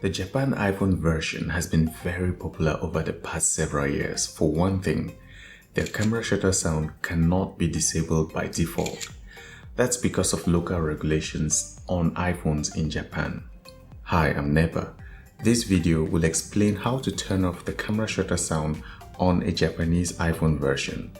The Japan iPhone version has been very popular over the past several years. For one thing, their camera shutter sound cannot be disabled by default. That's because of local regulations on iPhones in Japan. Hi, I'm Neba. This video will explain how to turn off the camera shutter sound on a Japanese iPhone version.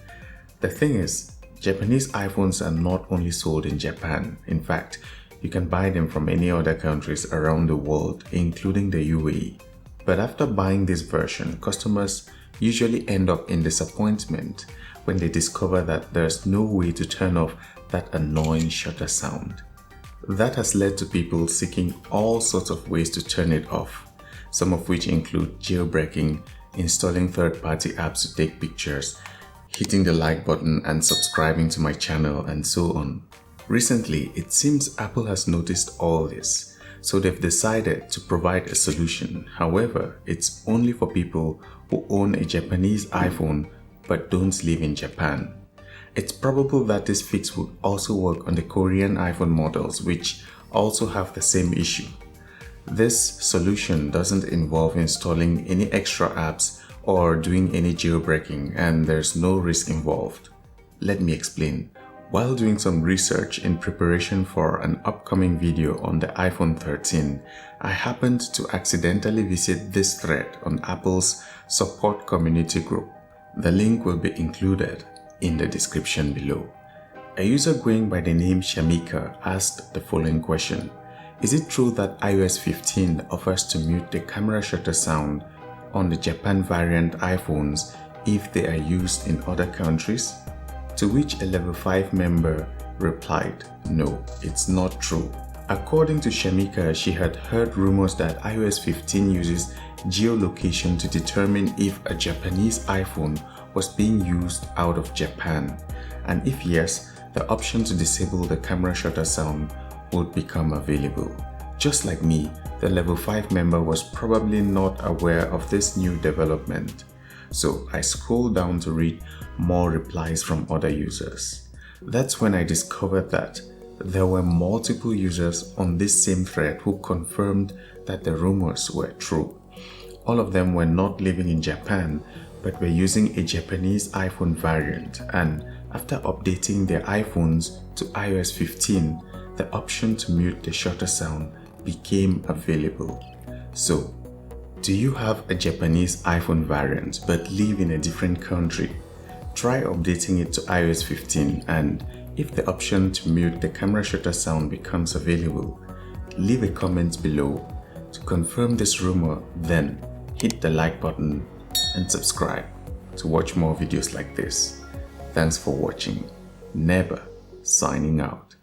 The thing is, Japanese iPhones are not only sold in Japan. In fact, you can buy them from any other countries around the world, including the UAE. But after buying this version, customers usually end up in disappointment when they discover that there's no way to turn off that annoying shutter sound. That has led to people seeking all sorts of ways to turn it off, some of which include jailbreaking, installing third-party apps to take pictures, hitting the like button and subscribing to my channel, and so on. Recently, it seems Apple has noticed all this, so they've decided to provide a solution. However, it's only for people who own a Japanese iPhone but don't live in Japan. It's probable that this fix would also work on the Korean iPhone models, which also have the same issue. This solution doesn't involve installing any extra apps or doing any jailbreaking, and there's no risk involved. Let me explain. While doing some research in preparation for an upcoming video on the iPhone 13, I happened to accidentally visit this thread on Apple's support community group. The link will be included in the description below. A user going by the name Shamika asked the following question: is it true that iOS 15 offers to mute the camera shutter sound on the Japan variant iPhones if they are used in other countries? To which a level 5 member replied, no, it's not true. According to Shamika, she had heard rumors that iOS 15 uses geolocation to determine if a Japanese iPhone was being used out of Japan, and if yes, the option to disable the camera shutter sound would become available. Just like me, the level 5 member was probably not aware of this new development. So I scrolled down to read more replies from other users. That's when I discovered that there were multiple users on this same thread who confirmed that the rumors were true. All of them were not living in Japan, but were using a Japanese iPhone variant, and after updating their iPhones to iOS 15, the option to mute the shutter sound became available. So, do you have a Japanese iPhone variant but live in a different country? Try updating it to iOS 15, and if the option to mute the camera shutter sound becomes available, leave a comment below to confirm this rumor, then hit the like button and subscribe to watch more videos like this. Thanks for watching. Neba signing out.